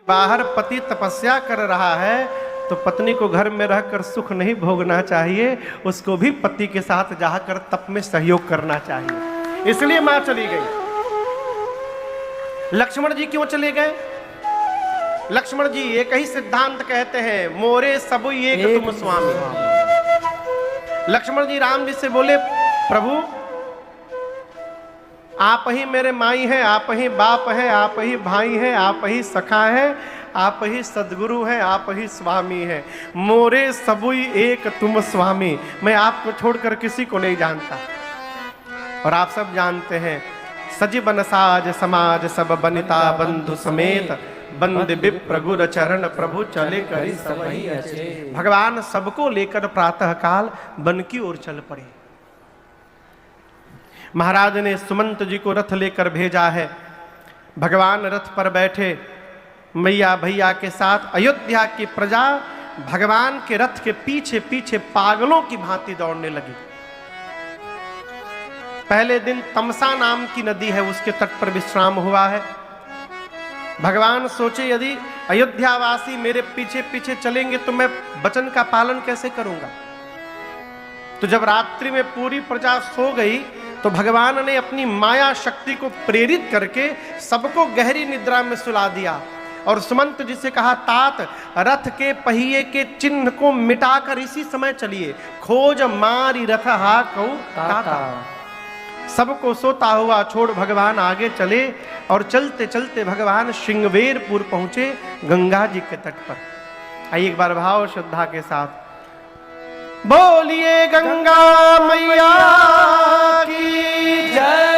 बाहर पति तपस्या कर रहा है तो पत्नी को घर में रहकर सुख नहीं भोगना चाहिए, उसको भी पति के साथ जाकर तप में सहयोग करना चाहिए। इसलिए मां चली गई। लक्ष्मण जी क्यों चले गए? लक्ष्मण जी एक ही सिद्धांत कहते हैं, मोरे सबु एक तुम स्वामी। लक्ष्मण जी राम जी से बोले, प्रभु आप ही मेरे माई हैं, आप ही बाप हैं, आप ही भाई हैं, आप ही सखा हैं, आप ही सदगुरु हैं, आप ही स्वामी हैं। मोरे सबुई एक तुम स्वामी। मैं आपको छोड़कर किसी को नहीं जानता। और आप सब जानते हैं, सजीवन साज समाज सब बनिता बंधु समेत, बंद विप्र गुर चरण प्रभु चले करी सबही अचेत। भगवान सबको लेकर प्रातः काल वन की ओर चल पड़े। महाराज ने सुमंत जी को रथ लेकर भेजा है। भगवान रथ पर बैठे मैया भैया के साथ अयोध्या की प्रजा भगवान के रथ के पीछे पीछे पागलों की भांति दौड़ने लगी। पहले दिन तमसा नाम की नदी है, उसके तट पर विश्राम हुआ है। भगवान सोचे यदि अयोध्यावासी मेरे पीछे पीछे चलेंगे तो मैं वचन का पालन कैसे करूंगा। तो जब रात्रि में पूरी प्रजा सो गई तो भगवान ने अपनी माया शक्ति को प्रेरित करके सबको गहरी निद्रा में सुला दिया और सुमंत जी से कहा, तात रथ के पहिए के चिन्ह को मिटाकर इसी समय चलिए, खोज मारी रथ हा कौ ताता। सबको सोता हुआ छोड़ भगवान आगे चले और चलते चलते भगवान श्रृंगवेरपुर पहुंचे, गंगा जी के तट पर। आइए एक बार भाव श्रद्धा के साथ बोलिए गंगा मैया की जय।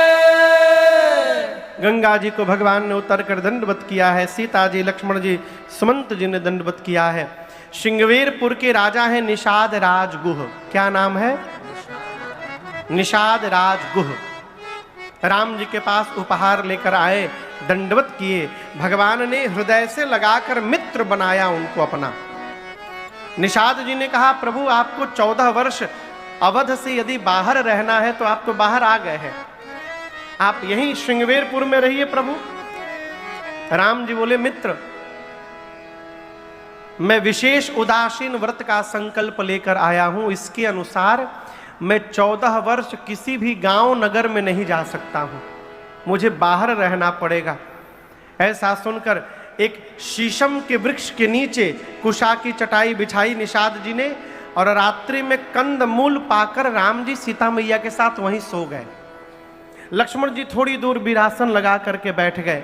गंगा जी को भगवान ने उतर कर दंडवत किया है। सीता जी, लक्ष्मण जी, सुमंत जी ने दंडवत किया है। श्रृंगवेरपुर के राजा हैं निषाद राज गुह। क्या नाम है? निषाद राज गुह। राम जी के पास उपहार लेकर आए, दंडवत किए। भगवान ने हृदय से लगाकर मित्र बनाया उनको अपना। निषाद जी ने कहा, प्रभु आपको 14 वर्ष अवध से यदि बाहर रहना है तो आप तो बाहर आ गए हैं, आप यहीं श्रृंगवेरपुर में रहिए प्रभु। राम जी बोले, मित्र मैं विशेष उदासीन व्रत का संकल्प लेकर आया हूं, इसके अनुसार मैं 14 वर्ष किसी भी गांव नगर में नहीं जा सकता हूं, मुझे बाहर रहना पड़ेगा। ऐसा सुनकर एक शीशम के वृक्ष के नीचे कुशा की चटाई बिछाई निषाद जी ने और रात्रि में कंद मूल पाकर राम जी सीता मैया के साथ वहीं सो गए। लक्ष्मण जी थोड़ी दूर विरासन लगा करके बैठ गए।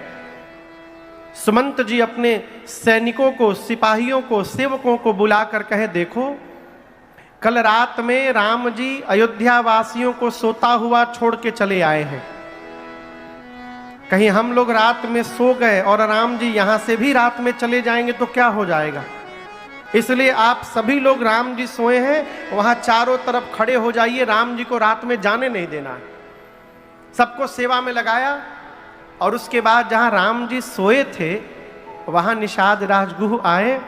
सुमंत जी अपने सैनिकों को, सिपाहियों को, सेवकों को बुलाकर कहे, देखो कल रात में राम जी अयोध्या वासियों को सोता हुआ छोड़ के चले आए हैं, कहीं हम लोग रात में सो गए और राम जी यहां से भी रात में चले जाएंगे तो क्या हो जाएगा। इसलिए आप सभी लोग, राम जी सोए हैं वहां चारों तरफ खड़े हो जाइए, राम जी को रात में जाने नहीं देना है। सबको सेवा में लगाया और उसके बाद जहां राम जी सोए थे वहां निषाद राजगुह आए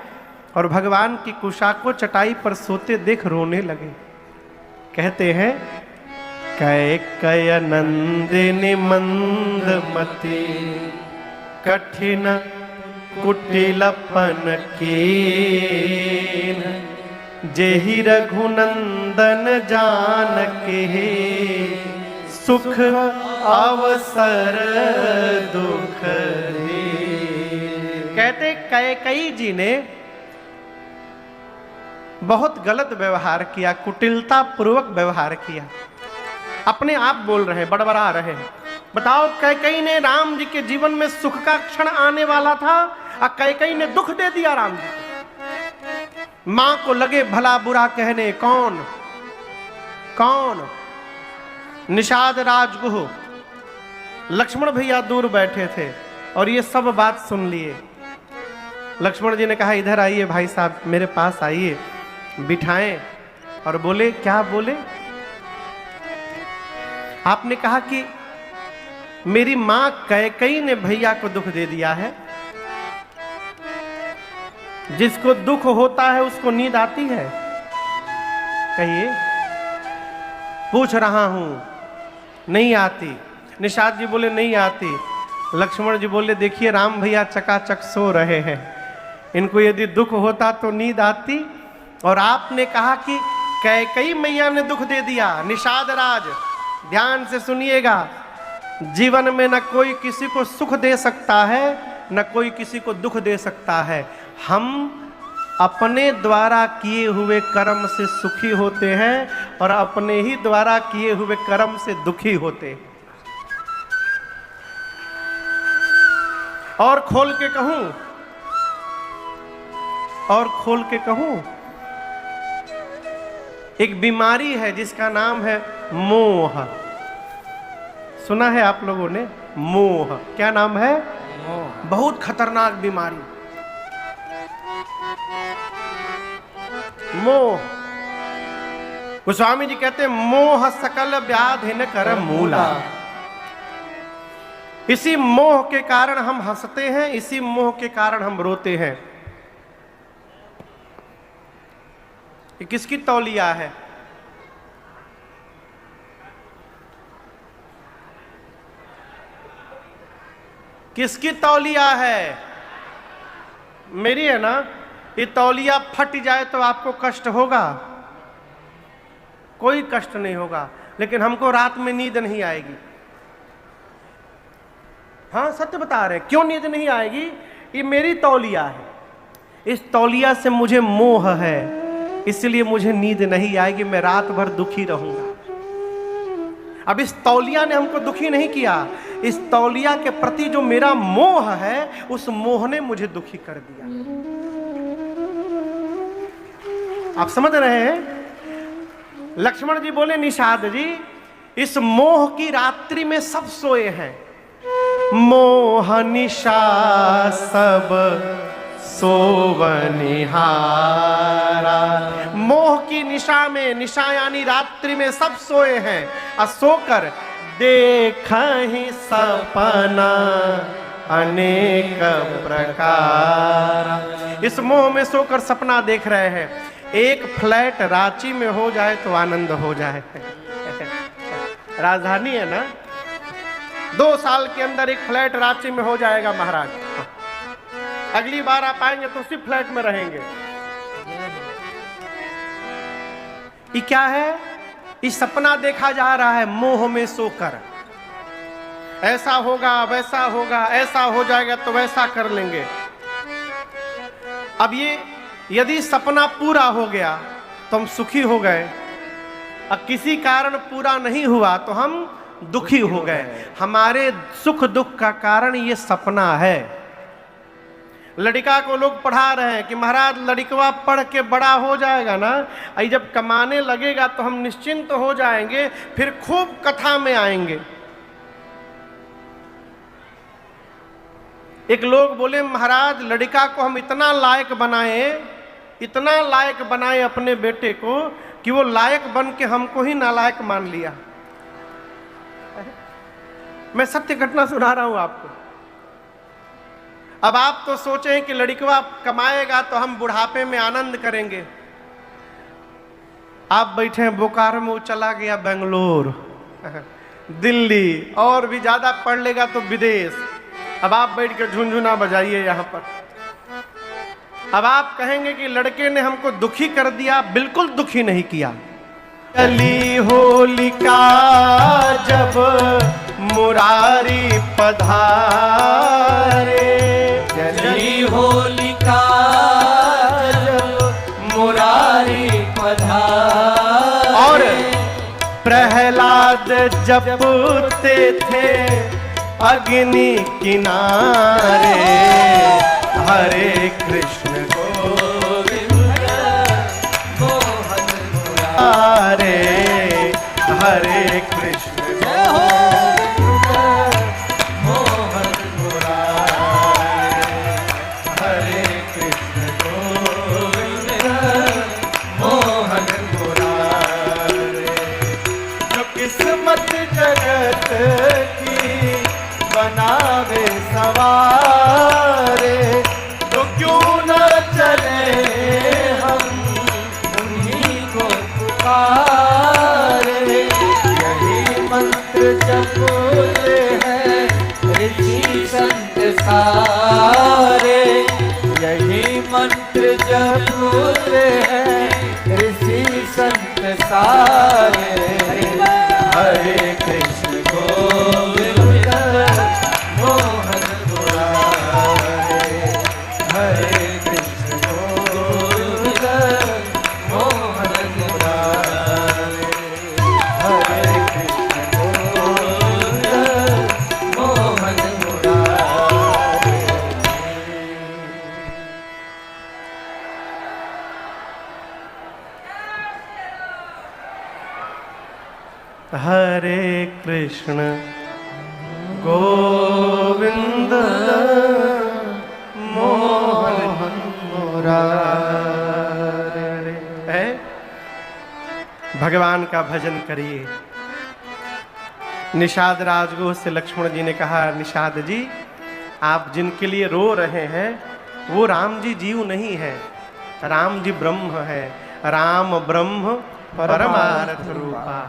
और भगवान की कुशा को चटाई पर सोते देख रोने लगे। कहते हैं, कैकेयी नंदिनी मंदमती कठिन कुटिलपन कीन, जेहि रघुनंदन जानके सुख अवसर दुख दीन। कहते कैकेयी जी ने बहुत गलत व्यवहार किया, कुटिलता पूर्वक व्यवहार किया। अपने आप बोल रहे हैं, बड़बड़ा रहे हैं। बताओ, कैकेयी ने राम जी के जीवन में सुख का क्षण आने वाला था और कैकेयी ने दुख दे दिया राम जी को। मां को लगे भला बुरा कहने, कौन कौन? निषाद राजगुह। लक्ष्मण भैया दूर बैठे थे और ये सब बात सुन लिए। लक्ष्मण जी ने कहा, इधर आइए भाई साहब, मेरे पास आइए, बिठाएं। और बोले, क्या बोले? आपने कहा कि मेरी मां कैकेयी ने भैया को दुख दे दिया है। जिसको दुख होता है उसको नींद आती है? कहिए। पूछ रहा हूं, नहीं आती। निषाद जी बोले, नहीं आती। लक्ष्मण जी बोले देखिए राम भैया चकाचक सो रहे हैं, इनको यदि दुख होता तो नींद आती। और आपने कहा कि कैकेयी मैया ने दुख दे दिया। निषाद राज ध्यान से सुनिएगा, जीवन में न कोई किसी को सुख दे सकता है न कोई किसी को दुख दे सकता है। हम अपने द्वारा किए हुए कर्म से सुखी होते हैं और अपने ही द्वारा किए हुए कर्म से दुखी होते हैं। और खोल के कहूं, और खोल के कहूं, एक बीमारी है जिसका नाम है मोह। सुना है आप लोगों ने? मोह। क्या नाम है? मोह। बहुत खतरनाक बीमारी मोह। गोस्वामी जी कहते हैं मोह सकल व्याधि न कर मूला। इसी मोह के कारण हम हंसते हैं, इसी मोह के कारण हम रोते हैं। ये किसकी तौलिया है? किसकी तौलिया है? मेरी है ना। ये तौलिया फट जाए तो आपको कष्ट होगा? कोई कष्ट नहीं होगा, लेकिन हमको रात में नींद नहीं आएगी। हाँ सत्य बता रहे हैं। क्यों नींद नहीं आएगी? ये मेरी तौलिया है, इस तौलिया से मुझे मोह है, इसलिए मुझे नींद नहीं आएगी, मैं रात भर दुखी रहूंगा। अब इस तौलिया ने हमको दुखी नहीं किया, इस तौलिया के प्रति जो मेरा मोह है उस मोह ने मुझे दुखी कर दिया। आप समझ रहे हैं? लक्ष्मण जी बोले निषाद जी, इस मोह की रात्रि में सब सोए हैं। मोह निशा सब सोवनिहारा। मोह की निशा में, निशा यानी रात्रि में सब सोए हैं, और सोकर देखहि सपना अनेक प्रकार। इस मोह में सोकर सपना देख रहे हैं। एक फ्लैट रांची में हो जाए तो आनंद हो जाए। राजधानी है ना, 2 साल के अंदर एक फ्लैट रांची में हो जाएगा महाराज। अगली बार आप आएंगे तो उसी फ्लैट में रहेंगे। ये क्या है? ये सपना देखा जा रहा है मोह में सोकर। ऐसा होगा, वैसा होगा, ऐसा हो जाएगा तो वैसा कर लेंगे। अब ये यदि सपना पूरा हो गया तो हम सुखी हो गए, और किसी कारण पूरा नहीं हुआ तो हम दुखी हो गए। हमारे सुख दुख का कारण ये सपना है। लड़का को लोग पढ़ा रहे हैं कि महाराज लड़कवा पढ़ के बड़ा हो जाएगा ना, जब कमाने लगेगा तो हम निश्चिंत हो जाएंगे, फिर खूब कथा में आएंगे। एक लोग बोले महाराज लड़का को हम इतना लायक बनाए अपने बेटे को कि वो लायक बन के हमको ही नालायक मान लिया। मैं सत्य घटना सुना रहा हूं आपको। अब आप तो सोचें कि लड़कवा कमाएगा तो हम बुढ़ापे में आनंद करेंगे। आप बैठे हैं बोकारो में, वो चला गया बेंगलोर, दिल्ली, और भी ज्यादा पढ़ लेगा तो विदेश। अब आप बैठ के झुनझुना बजाइए यहाँ पर। अब आप कहेंगे कि लड़के ने हमको दुखी कर दिया। बिल्कुल दुखी नहीं किया। चली होलिका जब मुरारी पधारे, चली होलिका जब मुरारी पधारे, और प्रहलाद जपते थे अग्नि किनारे। हरे कृष्ण गोविंद मोहन मुरारे, हरे कृष्ण गोविंद मोहन मुरारे, हरे कृष्ण गोविंद मोहन मुरारे। जो किस्मत जगत की बनावे सवारे, तो क्यों न पसारे, यही मंत्र जपते हैं ऋषि संत सारे। हरे कृष्ण गोविंद मोहन मुरारे, हरे कृष्ण गोविंद मोहन मुरारे, हरे कृष्ण गोविंद मोहन मुरारे। हरे कृष्ण गोविंद मोहन मुरारे। है भगवान का भजन करिए। निषाद राजगुह से लक्ष्मण जी ने कहा, निषाद जी आप जिनके लिए रो रहे हैं वो राम जी जीव नहीं है, राम जी ब्रह्म है। राम ब्रह्म परमार्थ रूपा,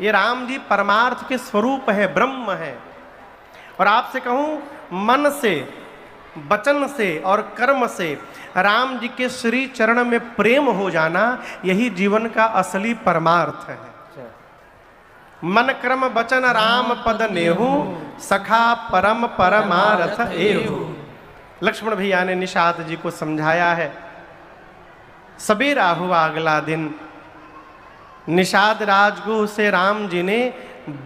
ये राम जी परमार्थ के स्वरूप है, ब्रह्म है। और आपसे कहूं मन से, वचन से और कर्म से राम जी के श्री चरण में प्रेम हो जाना, यही जीवन का असली परमार्थ है। मन कर्म वचन राम पद नेहु, सखा परम परमार्थ एहु। लक्ष्मण भैया ने निषाद जी को समझाया है। सवेरा हुआ अगला दिन, निषाद राजगुह से राम जी ने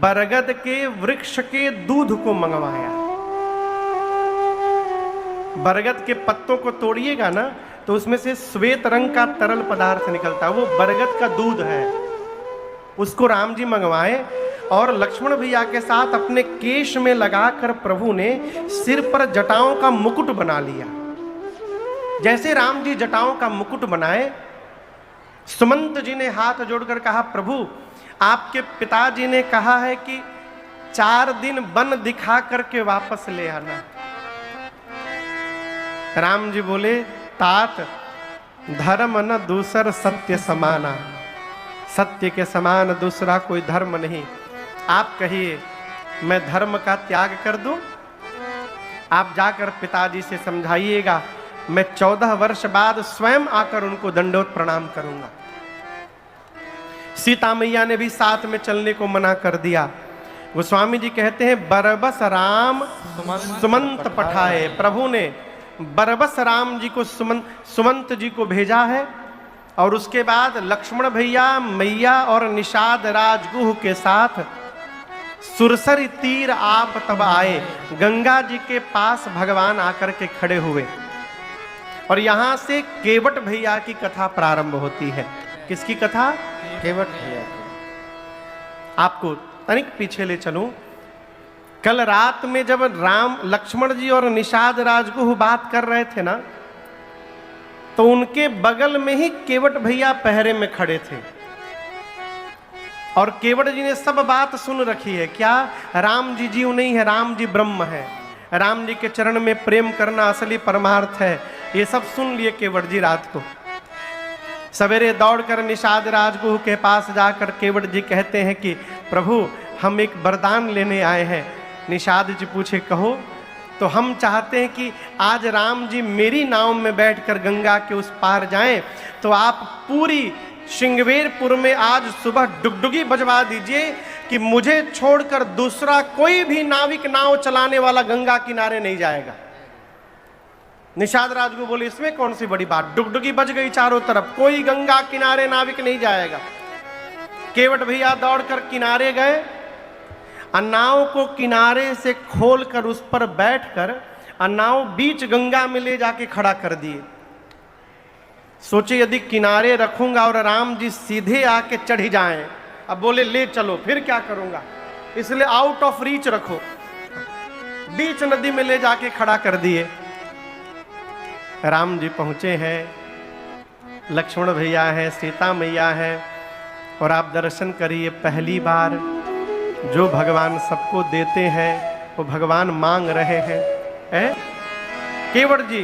बरगद के वृक्ष के दूध को मंगवाया। बरगद के पत्तों को तोड़िएगा ना तो उसमें से श्वेत रंग का तरल पदार्थ निकलता है, वो बरगद का दूध है। उसको राम जी मंगवाए और लक्ष्मण भैया के साथ अपने केश में लगाकर प्रभु ने सिर पर जटाओं का मुकुट बना लिया। जैसे राम जी जटाओं का मुकुट बनाए, सुमंत जी ने हाथ जोड़कर कहा, प्रभु आपके पिताजी ने कहा है कि 4 दिन वन दिखा करके वापस ले आना। राम जी बोले, तात धर्म न दूसर सत्य समाना, सत्य के समान दूसरा कोई धर्म नहीं। आप कहिए मैं धर्म का त्याग कर दूं? आप जाकर पिताजी से समझाइएगा, मैं 14 वर्ष बाद स्वयं आकर उनको दंडोत प्रणाम करूंगा। सीता मैया ने भी साथ में चलने को मना कर दिया। गोस्वामी जी कहते हैं, बरबस राम सुमंत पठाए। प्रभु ने बरबस राम जी को सुमंत जी को भेजा है और उसके बाद लक्ष्मण भैया, मैया और निषाद राजगुह के साथ सुरसरी तीर आप तब आए। गंगा जी के पास भगवान आकर के खड़े हुए और यहां से केवट भैया की कथा प्रारंभ होती है। किसकी कथा? केवट भैया की। आपको तनिक पीछे ले चलूं। कल रात में जब राम, लक्ष्मण जी और निषाद राजगुह बात कर रहे थे ना, तो उनके बगल में ही केवट भैया पहरे में खड़े थे और केवट जी ने सब बात सुन रखी है। क्या? राम जी जीव नहीं है, राम जी ब्रह्म है, राम जी के चरण में प्रेम करना असली परमार्थ है। ये सब सुन लिए केवट जी रात को। सवेरे दौड़कर निषाद राजगुह के पास जाकर केवट जी कहते हैं कि प्रभु हम एक वरदान लेने आए हैं। निषाद जी पूछे, कहो। तो हम चाहते हैं कि आज राम जी मेरी नाव में बैठकर गंगा के उस पार जाएं, तो आप पूरी श्रृंगवेरपुर में आज सुबह डुगडुगी बजवा दीजिए कि मुझे छोड़कर दूसरा कोई भी नाविक नाव चलाने वाला गंगा किनारे नहीं जाएगा। निषाद राजगुह बोले, इसमें कौन सी बड़ी बात, डुगडुगी बज गई चारों तरफ, कोई गंगा किनारे नाविक नहीं जाएगा। केवट भैया दौड़कर किनारे गए, नाव को किनारे से खोलकर उस पर बैठकर नाव बीच गंगा में ले जाके खड़ा कर दिए। सोचे यदि किनारे रखूंगा और राम जी सीधे आके चढ़ जाएं, अब बोले ले चलो, फिर क्या करूंगा, इसलिए आउट ऑफ रीच रखो। बीच नदी में ले जाके खड़ा कर दिए। राम जी पहुंचे हैं, लक्ष्मण भैया हैं, सीता मैया हैं, और आप दर्शन करिए, पहली बार जो भगवान सबको देते हैं वो भगवान मांग रहे हैं। केवट जी,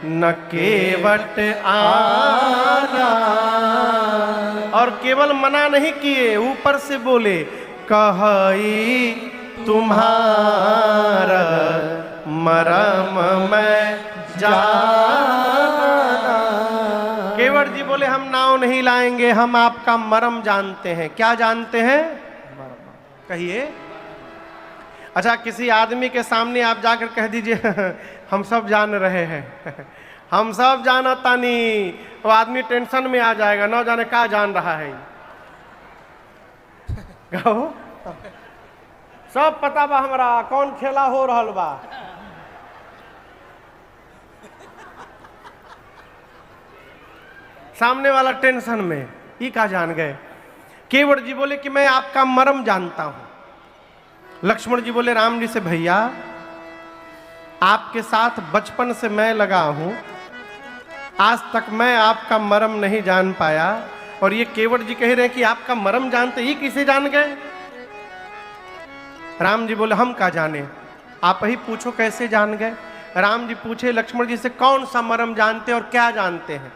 न केवट आना, और केवल मना नहीं किए, ऊपर से बोले, कहई तुम्हारा मरम मैं जाना। केवट जी बोले हम नाव नहीं लाएंगे, हम आपका मरम जानते हैं। क्या जानते हैं? कहिए। अच्छा, किसी आदमी के सामने आप जाकर कह दीजिए हम सब जान रहे हैं हम सब जाना तानी, वो आदमी टेंशन में आ जाएगा, न जाने क्या जान रहा है। कहो सब पता बा हमरा, कौन खेला हो रहल बा। सामने वाला टेंशन में, ये का जान गए। केवट जी बोले कि मैं आपका मर्म जानता हूं। लक्ष्मण जी बोले राम जी से, भैया आपके साथ बचपन से मैं लगा हूं, आज तक मैं आपका मर्म नहीं जान पाया, और ये केवट जी कह रहे हैं कि आपका मर्म जानते, ही किसे जान गए? राम जी बोले हम का जाने, आप ही पूछो कैसे जान गए। राम जी पूछे लक्ष्मण जी से, कौन सा मर्म जानते और क्या जानते हैं?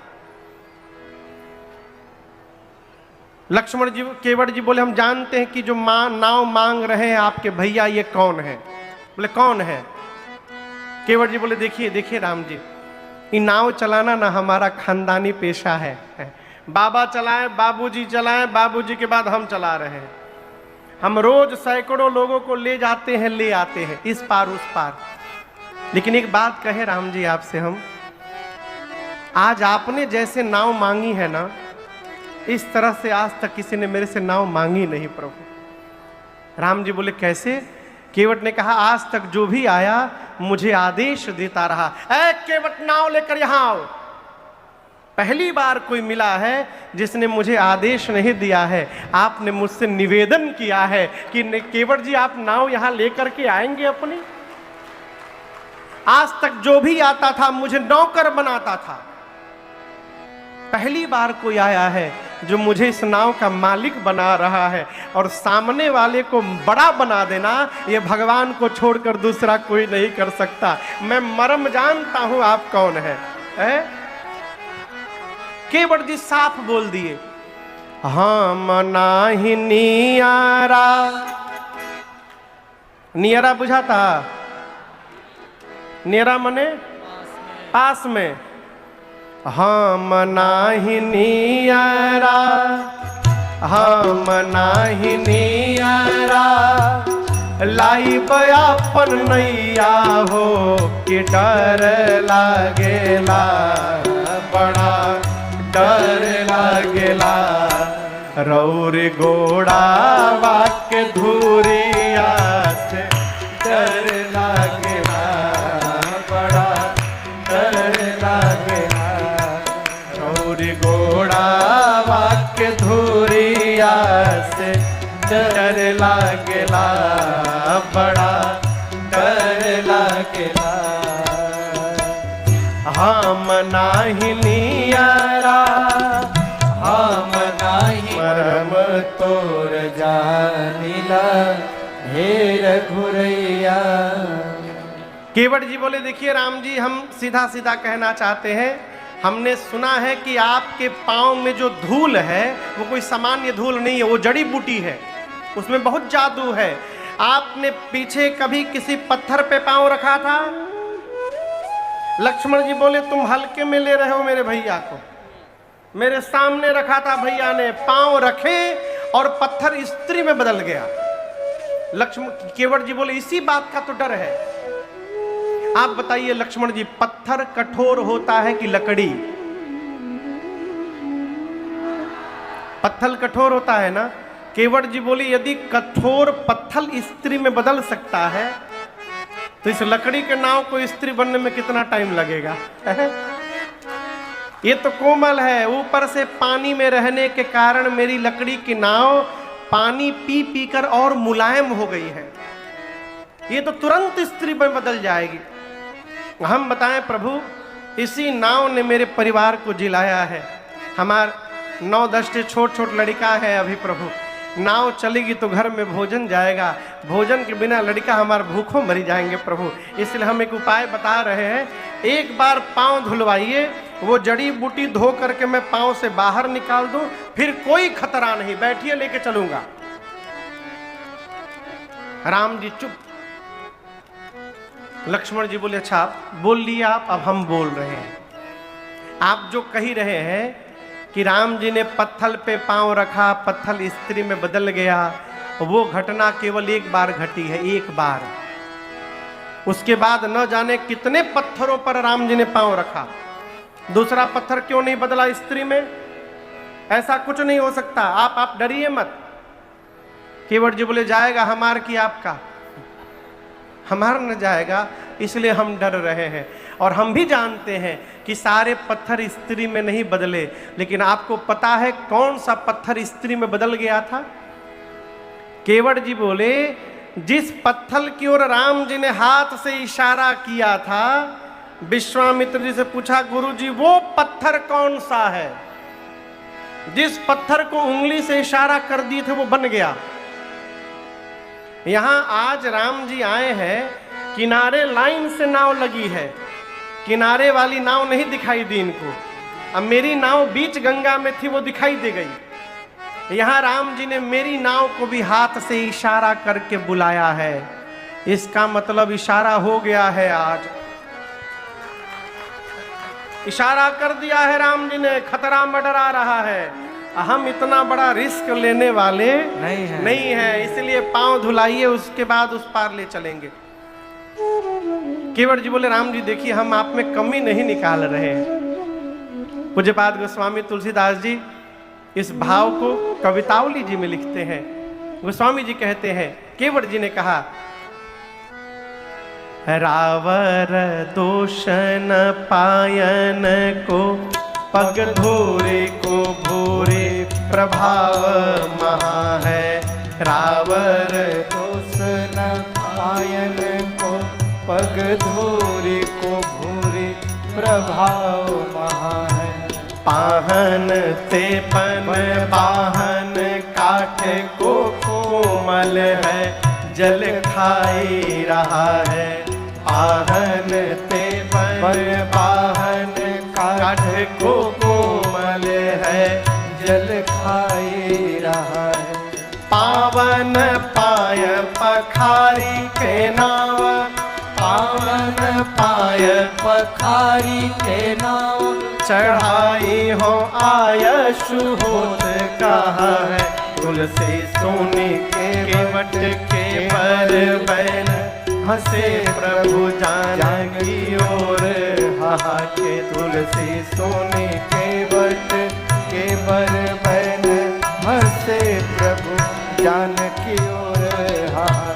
लक्ष्मण जी केवट जी बोले हम जानते हैं कि जो नाव मांग रहे हैं आपके भैया, ये कौन है? बोले कौन है? केवट जी बोले देखिए देखिए राम जी, ये नाव चलाना ना हमारा खानदानी पेशा है। बाबा चलाए, बाबूजी चलाए, बाबूजी के बाद हम चला रहे हैं। हम रोज सैकड़ों लोगों को ले जाते हैं, ले आते हैं इस पार उस पार। लेकिन एक बात कहे राम जी आपसे, हम आज आपने जैसे नाव मांगी है ना, इस तरह से आज तक किसी ने मेरे से नाव मांगी नहीं प्रभु। राम जी बोले कैसे? केवट ने कहा आज तक जो भी आया मुझे आदेश देता रहा, ऐ केवट नाव लेकर यहां आओ। पहली बार कोई मिला है जिसने मुझे आदेश नहीं दिया है। आपने मुझसे निवेदन किया है कि केवट जी आप नाव यहां लेकर के आएंगे अपनी। आज तक जो भी आता था मुझे नौकर बनाता था, पहली बार कोई आया है जो मुझे इस नाव का मालिक बना रहा है। और सामने वाले को बड़ा बना देना ये भगवान को छोड़कर दूसरा कोई नहीं कर सकता। मैं मर्म जानता हूं आप कौन है? केवट जी साफ बोल दिए, हम नाही नियारा। नियारा बुझाता? नियारा मने पास में। हम नाही नियारा, हम नाही नियारा, लाई बयापन नैया हो कि डर लागेला, बड़ा डर लागेला। रौर गोड़ा वाक्य धूरिया से डर लागेला, बड़ा डर लागेला। रौर गोड़ा वाक्य धूरिया से डर लागेला, बड़ा डर लागेला। हम नाही नियारा, हम नाही मरम तोर जानिला, हे रघुरैया। केवट जी बोले देखिए राम जी, हम सीधा सीधा कहना चाहते हैं, हमने सुना है कि आपके पांव में जो धूल है वो कोई सामान्य धूल नहीं है, वो जड़ी बूटी है, उसमें बहुत जादू है। आपने पीछे कभी किसी पत्थर पे पांव रखा था? लक्ष्मण जी बोले तुम हल्के में ले रहे हो मेरे भैया को। मेरे सामने रखा था भैया ने, पांव रखे और पत्थर स्त्री में बदल गया। लक्ष्मण केवट जी बोले इसी बात का तो डर है। आप बताइए लक्ष्मण जी, पत्थर कठोर होता है कि लकड़ी? पत्थर कठोर होता है ना। केवट जी बोले यदि कठोर पत्थर स्त्री में बदल सकता है तो इस लकड़ी के नाव को स्त्री बनने में कितना टाइम लगेगा? ये तो कोमल है, ऊपर से पानी में रहने के कारण मेरी लकड़ी की नाव पानी पी पी कर और मुलायम हो गई है। ये तो तुरंत स्त्री में बदल जाएगी। हम बताएं प्रभु, इसी नाव ने मेरे परिवार को जिलाया है। हमार 9-10 छोट छोट लड़का है अभी प्रभु। नाव चलेगी तो घर में भोजन जाएगा, भोजन के बिना लड़का हमारे भूखों मरी जाएंगे प्रभु। इसलिए हम एक उपाय बता रहे हैं, एक बार पांव धुलवाइए, वो जड़ी बूटी धो करके मैं पांव से बाहर निकाल दूं, फिर कोई खतरा नहीं, बैठिए लेके चलूंगा। राम जी चुप। लक्ष्मण जी बोले अच्छा बोल लिया आप, अब हम बोल रहे हैं। आप जो कही रहे हैं कि राम जी ने पत्थल पे पांव रखा, पत्थल स्त्री में बदल गया, वो घटना केवल एक बार घटी है, एक बार। उसके बाद न जाने कितने पत्थरों पर राम जी ने पांव रखा। दूसरा पत्थर क्यों नहीं बदला स्त्री में? ऐसा कुछ नहीं हो सकता, आप डरिए मत। केवट जी बोले जाएगा हमार की आपका? हमार न जाएगा, इसलिए हम डर रहे हैं। और हम भी जानते हैं कि सारे पत्थर स्त्री में नहीं बदले, लेकिन आपको पता है कौन सा पत्थर स्त्री में बदल गया था? केवट जी बोले जिस पत्थर की ओर राम जी ने हाथ से इशारा किया था, विश्वामित्र जी से पूछा गुरु जी वो पत्थर कौन सा है? जिस पत्थर को उंगली से इशारा कर दिए थे वो बन गया। यहां आज राम जी आए हैं, किनारे लाइन से नाव लगी है, किनारे वाली नाव नहीं दिखाई दी इनको। अब मेरी नाव बीच गंगा में थी, वो दिखाई दे गई। यहां राम जी ने मेरी नाव को भी हाथ से इशारा करके बुलाया है। इसका मतलब इशारा हो गया है। आज इशारा कर दिया है राम जी ने, खतरा मंडरा रहा है। हम इतना बड़ा रिस्क लेने वाले नहीं है, इसलिए पांव धुलाइए, उसके बाद उस पार ले चलेंगे। केवट जी बोले राम जी देखिए हम आप में कमी नहीं निकाल रहे हैं। पूज्यपाद गोस्वामी तुलसीदास जी इस भाव को कवितावली जी में लिखते हैं। गोस्वामी जी कहते हैं केवट जी ने कहा रावर दोषन पायन को पग धोरे को भोरे प्रभाव महा है। रावर दोषन पायन को पग धोरे को भोरे प्रभाव महा है। पाहन ते पन बाहन काठ को कोमल है, जल खाई रहा है। पाहन ते पन बाहन काठ को कोमल है, जल खाई रहा है। पावन पाय पखारी के नाव, पावन पाय पखारी के नाव, चढ़ाई हो आयशु होत कहा है। तुलसी सोने के केवट के पर बैन, हंसे प्रभु जानकी ओर हाहा के। तुलसी सोने केवट के पर बैन, हंसे प्रभु जानकी ओर हाहा।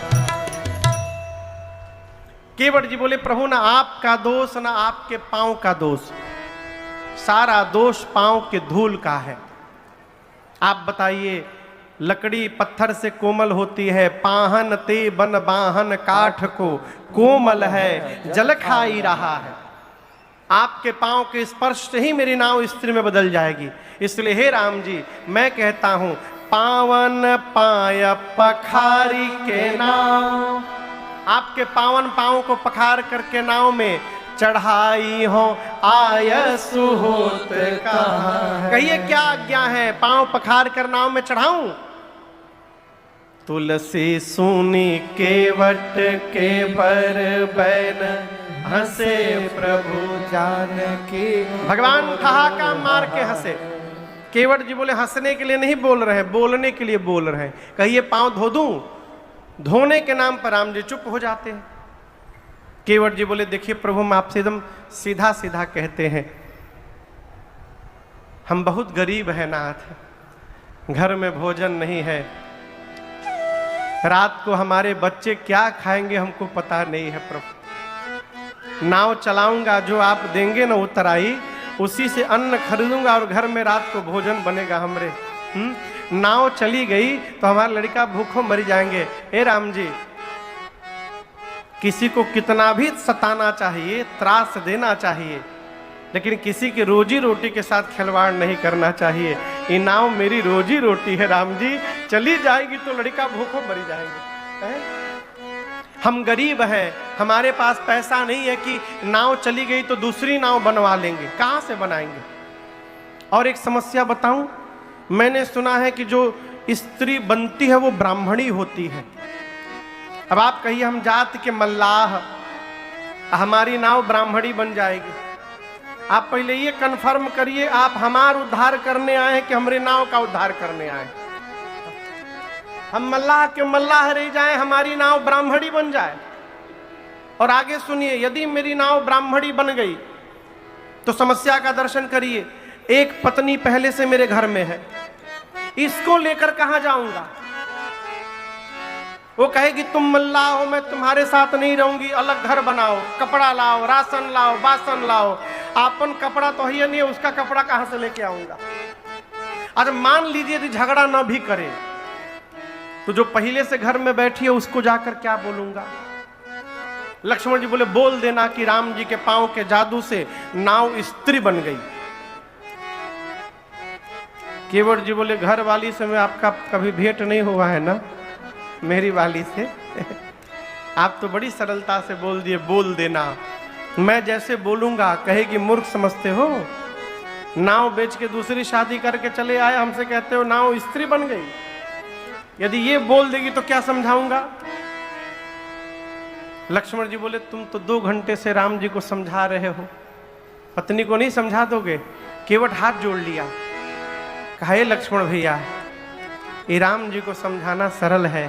केवट जी बोले प्रभु ना आपका दोष ना आपके पांव का दोष, सारा दोष पांव के धूल का है। आप बताइए लकड़ी पत्थर से कोमल होती है, पाहन ते बन बाहन काठ को कोमल है, जल खाई रहा है। आपके पांव के स्पर्श से ही मेरी नाव स्त्री में बदल जाएगी। इसलिए हे राम जी मैं कहता हूं पावन पाय पखारी के नाव, आपके पावन पांव को पखार करके नाव में चढ़ाई हो आयसु होत कहाँ है। कहिए क्या आज्ञा है, पांव पखार कर नाव में चढ़ाऊं? तुलसी सुनी केवट के पर बैन, हंसे प्रभु जानकी। भगवान ठहाका मार के हंसे। केवट जी बोले हंसने के लिए नहीं बोल रहे, बोलने के लिए बोल रहे हैं। कहिए पांव धो दूं? धोने के नाम पर राम जी चुप हो जाते हैं। केवट जी बोले देखिए प्रभु हम आपसे एकदम सीधा सीधा कहते हैं, हम बहुत गरीब हैं नाथ, घर में भोजन नहीं है, रात को हमारे बच्चे क्या खाएंगे हमको पता नहीं है प्रभु। नाव चलाऊंगा, जो आप देंगे ना उतराई, उसी से अन्न खरीदूंगा और घर में रात को भोजन बनेगा हमरे। नाव चली गई तो हमारा लड़का भूखों मर जाएंगे। हे राम जी किसी को कितना भी सताना चाहिए, त्रास देना चाहिए, लेकिन किसी की रोजी रोटी के साथ खिलवाड़ नहीं करना चाहिए। ये नाव मेरी रोजी रोटी है राम जी, चली जाएगी तो लड़का भूखों मर जाएंगे। हम गरीब हैं, हमारे पास पैसा नहीं है कि नाव चली गई तो दूसरी नाव बनवा लेंगे, कहाँ से बनाएंगे? और एक समस्या बताऊं, मैंने सुना है कि जो स्त्री बनती है वो ब्राह्मणी होती है। अब आप कहिए हम जात के मल्लाह, हमारी नाव ब्राह्मणी बन जाएगी। आप पहले ये कन्फर्म करिए, आप हमारा उद्धार करने आए हैं कि हमारे नाव का उद्धार करने आए? हम मल्लाह के मल्लाह रह जाएं, हमारी नाव ब्राह्मणी बन जाए। और आगे सुनिए, यदि मेरी नाव ब्राह्मणी बन गई तो समस्या का दर्शन करिए। एक पत्नी पहले से मेरे घर में है, इसको लेकर कहां जाऊंगा? वो कहेगी तुम मल्लाह हो, मैं तुम्हारे साथ नहीं रहूंगी, अलग घर बनाओ, कपड़ा लाओ, राशन लाओ, बासन लाओ। आपन कपड़ा तो ही नहीं है, उसका कपड़ा कहां से लेके आऊंगा? अरे मान लीजिए यदि झगड़ा ना भी करे तो जो पहले से घर में बैठी है उसको जाकर क्या बोलूंगा? लक्ष्मण जी बोले बोल देना कि राम जी के पांव के जादू से नाव स्त्री बन गई। केवट जी बोले घर वाली से मैं आपका कभी भेंट नहीं हुआ है ना, मेरी वाली से। आप तो बड़ी सरलता से बोल दिए बोल देना। मैं जैसे बोलूंगा कहेगी मूर्ख समझते हो, नाव बेच के दूसरी शादी करके चले आए, हमसे कहते हो नाव स्त्री बन गई। यदि ये बोल देगी तो क्या समझाऊंगा? लक्ष्मण जी बोले तुम तो 2 घंटे से राम जी को समझा रहे हो, पत्नी को नहीं समझा दोगे? केवट हाथ जोड़ लिया, कहा हे लक्ष्मण भैया, ये राम जी को समझाना सरल है।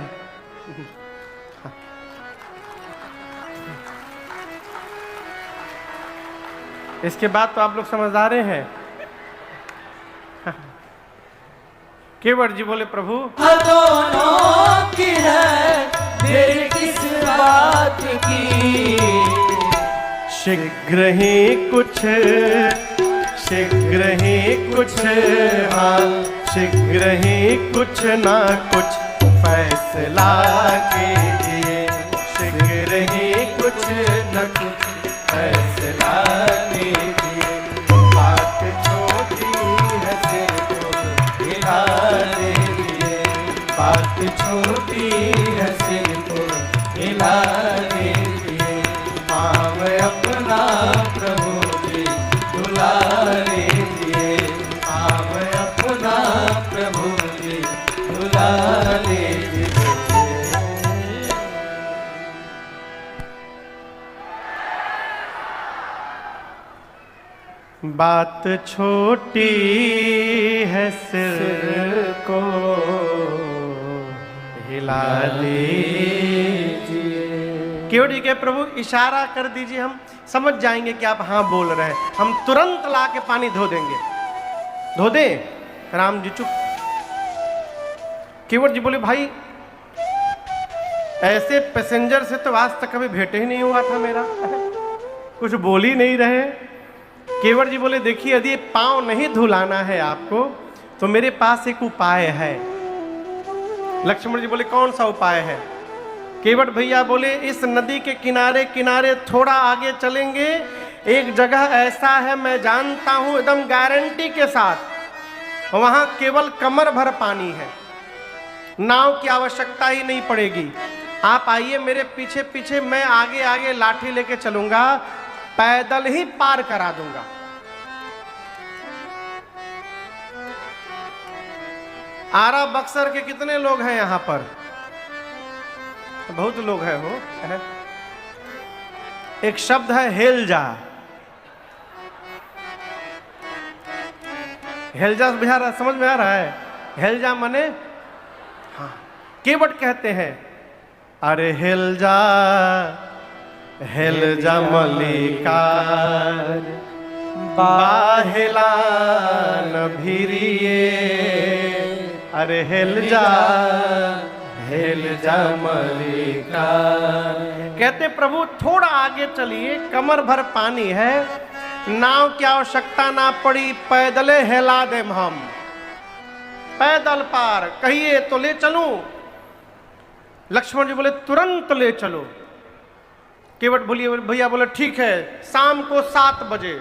इसके बाद तो आप लोग समझदार हैं। केवट जी बोले प्रभु दोनों की है देर किस बात की, शीघ्र ही कुछ हाँ, शीघ्र ही कुछ ना कुछ फैसला कीजिए, शीघ्र ही कुछ न कुछ फैसला कीजिए। बात छोटी है सिर को हिला दीजिए, बात छोटी है सिर को हिला दीजिए। पाँव अपना प्रभु जी दुला लीजिए, पाँव अपना प्रभु जी दुला लीजिए। बात छोटी है सिर को हिला लीजिए। केवट जी के प्रभु इशारा कर दीजिए, हम समझ जाएंगे कि आप हाँ बोल रहे हैं, हम तुरंत ला के पानी धो देंगे। धो दे? राम जी चुप। केवट जी बोले भाई ऐसे पैसेंजर से तो आज तक कभी भेंट ही नहीं हुआ था मेरा, कुछ बोल ही नहीं रहे। केवट जी बोले देखिए यदि पांव नहीं धुलाना है आपको तो मेरे पास एक उपाय है। लक्ष्मण जी बोले कौन सा उपाय है? केवट भैया बोले इस नदी के किनारे किनारे थोड़ा आगे चलेंगे, एक जगह ऐसा है मैं जानता हूं एकदम गारंटी के साथ, वहां केवल कमर भर पानी है, नाव की आवश्यकता ही नहीं पड़ेगी। आप आइए मेरे पीछे पीछे, मैं आगे आगे लाठी लेके चलूंगा, पैदल ही पार करा दूंगा। आरा बक्सर के कितने लोग हैं यहां पर? बहुत लोग हैं हो। एक शब्द है हेलजा। हेलजा समझ में आ रहा है? हेलजा माने हाँ, केवट कहते हैं अरे हेलजा हेलजा मलिकार बाहेला न भिरिए, अरे हेलजा मलिकार। कहते प्रभु थोड़ा आगे चलिए, कमर भर पानी है, नाव की आवश्यकता ना पड़ी, पैदले हेला दे हम, पैदल पार। कहिए तो ले चलूं? लक्ष्मण जी बोले तुरंत ले चलो। केवट बोलिए भैया बोले ठीक है, शाम को 7 बजे।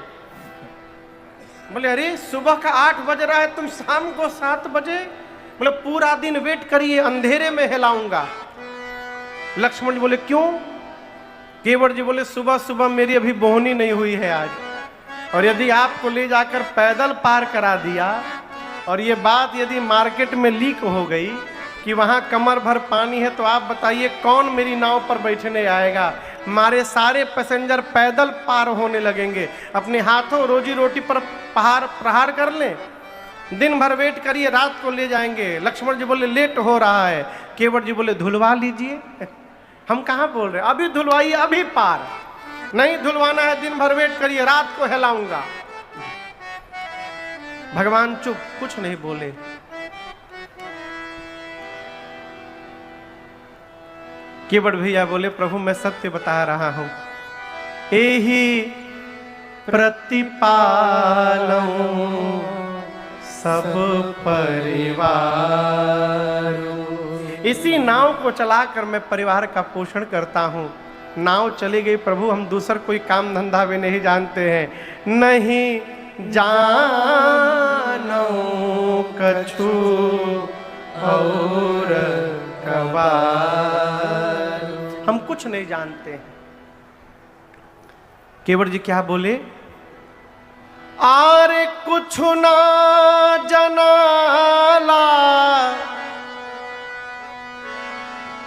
बोले अरे सुबह का 8 बज रहा है, तुम शाम को 7 बजे? बोले पूरा दिन वेट करिए, अंधेरे में हिलाऊंगा। लक्ष्मण जी बोले क्यों? केवट जी बोले सुबह सुबह मेरी अभी बोहनी नहीं हुई है आज, और यदि आपको ले जाकर पैदल पार करा दिया और ये बात यदि मार्केट में लीक हो गई कि वहां कमर भर पानी है, तो आप बताइए कौन मेरी नाव पर बैठने आएगा? हमारे सारे पैसेंजर पैदल पार होने लगेंगे। अपने हाथों रोजी रोटी पर प्रहार कर लें, दिन भर वेट करिए, रात को ले जाएंगे। लक्ष्मण जी बोले लेट हो रहा है। केवट जी बोले धुलवा लीजिए। हम कहाँ बोल रहे, अभी धुलवाइए, अभी पार। नहीं धुलवाना है, दिन भर वेट करिए, रात को हिलाऊंगा। भगवान चुप, कुछ नहीं बोले। केवट भैया बोले प्रभु मैं सत्य बता रहा हूं, एही प्रतिपालूं सब परिवार। इसी नाव को चलाकर मैं परिवार का पोषण करता हूं। नाव चली गई प्रभु, हम दूसर कोई काम धंधा भी नहीं जानते हैं। नहीं जानो कछु और कबार, हम कुछ नहीं जानते हैं। केवट जी क्या बोले, आरे कुछ ना जनाला,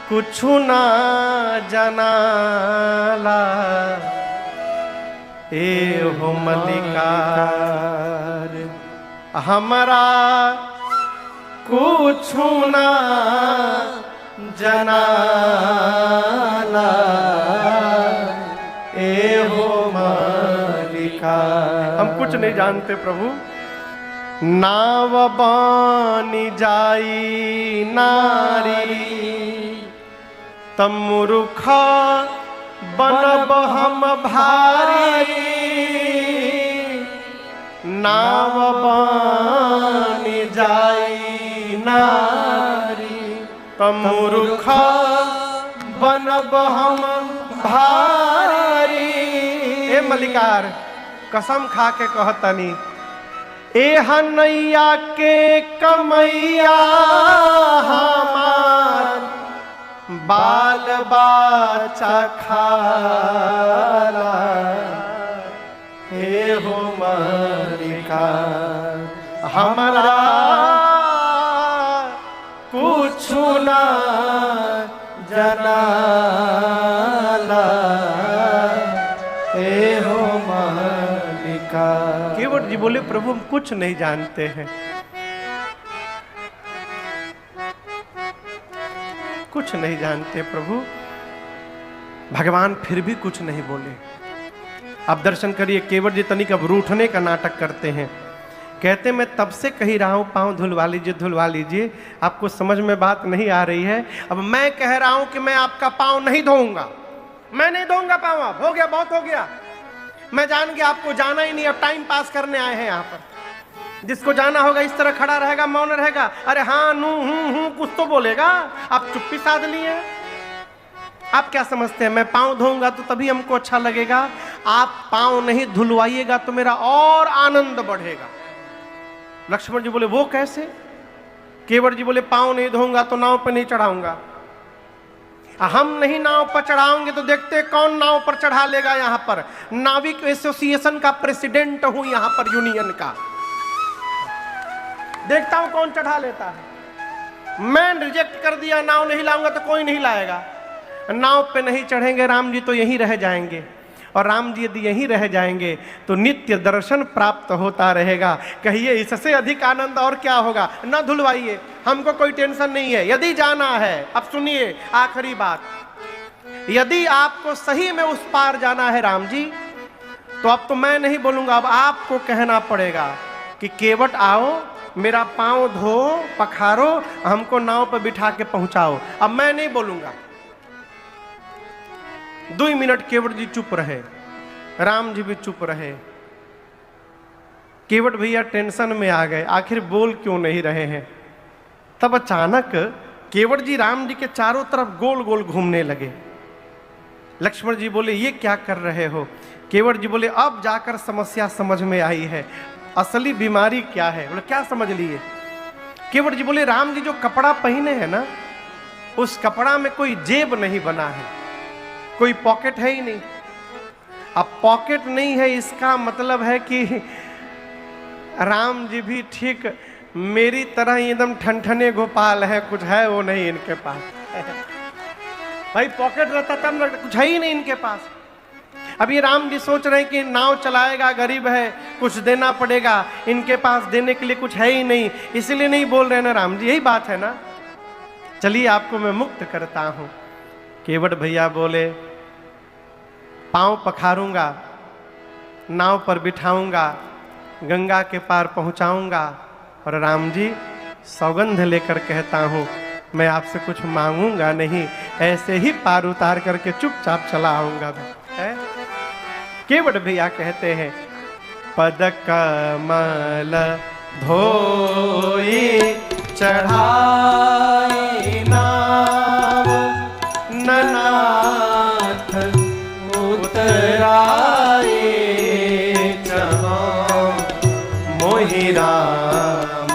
कुछ ना जनाला, ए हो मलिकार हमारा कुछ ना जनाला, ए हो मलिकार। हम कुछ नहीं जानते प्रभु। नाव बानी जाई नारी, तमुरुखा बनब हम भारी। नाव बानी जाई नारी, तमुरुखा बनब हम भारी। ए मलिकार कसम खा के कहतनी, ए हनैया के कमैया हमार बाल बाचा खाला, हे हो मलिकार हमारा कुछ ना जनाला, हे हो मलिकार। केवट जी बोले प्रभु हम कुछ नहीं जानते हैं, कुछ नहीं जानते प्रभु। भगवान फिर भी कुछ नहीं बोले। अब दर्शन करिए, केवट जी तनिक अब रूठने का नाटक करते हैं। कहते मैं तब से कही रहा हूं पाँव धुलवा लीजिए, धुलवा लीजिए, आपको समझ में बात नहीं आ रही है। अब मैं कह रहा हूं कि मैं आपका पाँव नहीं धोऊंगा, मैं नहीं धोऊंगा पाँव। अब हो गया, बहुत हो गया। मैं जान गया आपको जाना ही नहीं, अब टाइम पास करने आए हैं यहाँ पर। जिसको जाना होगा इस तरह खड़ा रहेगा, मौन रहेगा। अरे हाँ नू हूं कुछ तो बोलेगा। आप चुप्पी साध लिए। आप क्या समझते हैं मैं पाँव धोऊंगा तो तभी हमको अच्छा लगेगा? आप पाँव नहीं धुलवाइएगा तो मेरा और आनंद बढ़ेगा। लक्ष्मण जी बोले वो कैसे? केवट जी बोले पाँव नहीं धोऊंगा तो नाव पर नहीं चढ़ाऊंगा। हम नहीं नाव पर चढ़ाओगे तो देखते कौन नाव पर चढ़ा लेगा। यहाँ पर नाविक एसोसिएशन का प्रेसिडेंट हूं, यहाँ पर यूनियन का, देखता हूं कौन चढ़ा लेता है। मैं रिजेक्ट कर दिया, नाव नहीं लाऊंगा तो कोई नहीं लाएगा। नाव पे नहीं चढ़ेंगे राम जी तो यहीं रह जाएंगे, और राम जी यदि यहीं रह जाएंगे तो नित्य दर्शन प्राप्त होता रहेगा। कहिए इससे अधिक आनंद और क्या होगा? न धुलवाइए, हमको कोई टेंशन नहीं है। यदि जाना है, अब सुनिए आखिरी बात, यदि आपको सही में उस पार जाना है राम जी, तो अब तो मैं नहीं बोलूंगा, अब आपको कहना पड़ेगा कि केवट आओ, मेरा पाँव धो, पखारो, हमको नाव पर बिठा के पहुंचाओ। अब मैं नहीं बोलूंगा। 2 मिनट केवट जी चुप रहे, राम जी भी चुप रहे। केवट भैया टेंशन में आ गए, आखिर बोल क्यों नहीं रहे हैं। तब अचानक केवट जी राम जी के चारों तरफ गोल गोल घूमने लगे। लक्ष्मण जी बोले ये क्या कर रहे हो? केवट जी बोले अब जाकर समस्या समझ में आई है, असली बीमारी क्या है। बोले क्या समझ लिए? केवट जी बोले राम जी जो कपड़ा पहने हैं ना, उस कपड़ा में कोई जेब नहीं बना है, कोई पॉकेट है ही नहीं। अब पॉकेट नहीं है इसका मतलब है कि राम जी भी ठीक मेरी तरह एकदम ठनठने गोपाल है, कुछ है वो नहीं इनके पास। भाई पॉकेट रहता तब ना, कुछ है ही नहीं इनके पास। अब ये राम जी सोच रहे हैं कि नाव चलाएगा, गरीब है, कुछ देना पड़ेगा, इनके पास देने के लिए कुछ है ही नहीं, इसलिए नहीं बोल रहे ना राम जी, यही बात है ना। चलिए आपको मैं मुक्त करता हूं। केवट भैया बोले पांव पखारूंगा, नाव पर बिठाऊंगा, गंगा के पार पहुंचाऊंगा, और राम जी सौगंध लेकर कहता हूं मैं आपसे कुछ मांगूंगा नहीं, ऐसे ही पार उतार करके चुपचाप चला आऊंगा। है? केवट भैया कहते हैं पद कमल धोई चढ़ाई नाव, ननाथ उतराए जहाँ, मोहि राम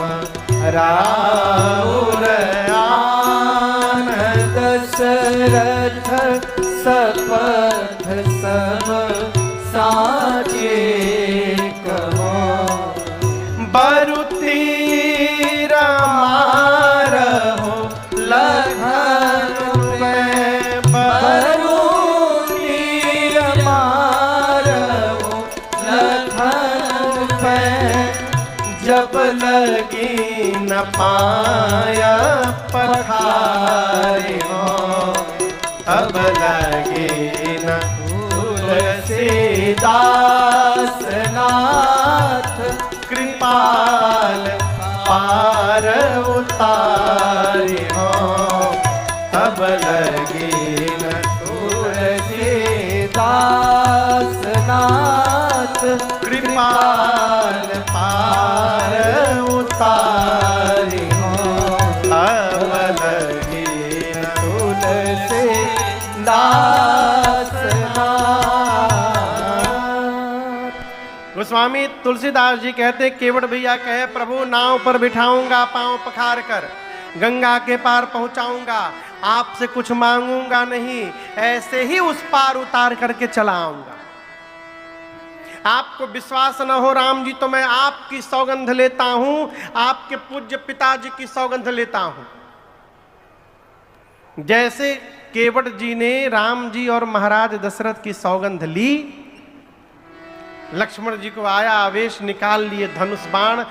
राउर आन, दशरथ सपथ सब साचे कहो, बरु तीर मारहु लखन पे, बरु तीर मारहु लखन पे, जब लगी न पाया पखारे हो, अब लगे न तुलसीदास नाथ, कृपाल पार उतारे हो, अब लगे न तुलसीदास नाथ, कृपाल पार उतारे हो, अब लगे न तुलसीदास नाथ। गोस्वामी तुलसीदास जी कहते केवट भैया कहे प्रभु नाव पर बिठाऊंगा पांव पखार कर, गंगा के पार पहुंचाऊंगा, आपसे कुछ मांगूंगा नहीं, ऐसे ही उस पार उतार करके चला आऊंगा। आपको विश्वास न हो राम जी तो मैं आपकी सौगंध लेता हूं, आपके पूज्य पिताजी की सौगंध लेता हूं। जैसे केवट जी ने राम जी और महाराज दशरथ की सौगंध ली, लक्ष्मण जी को आया आवेश, निकाल लिए धनुष बाण,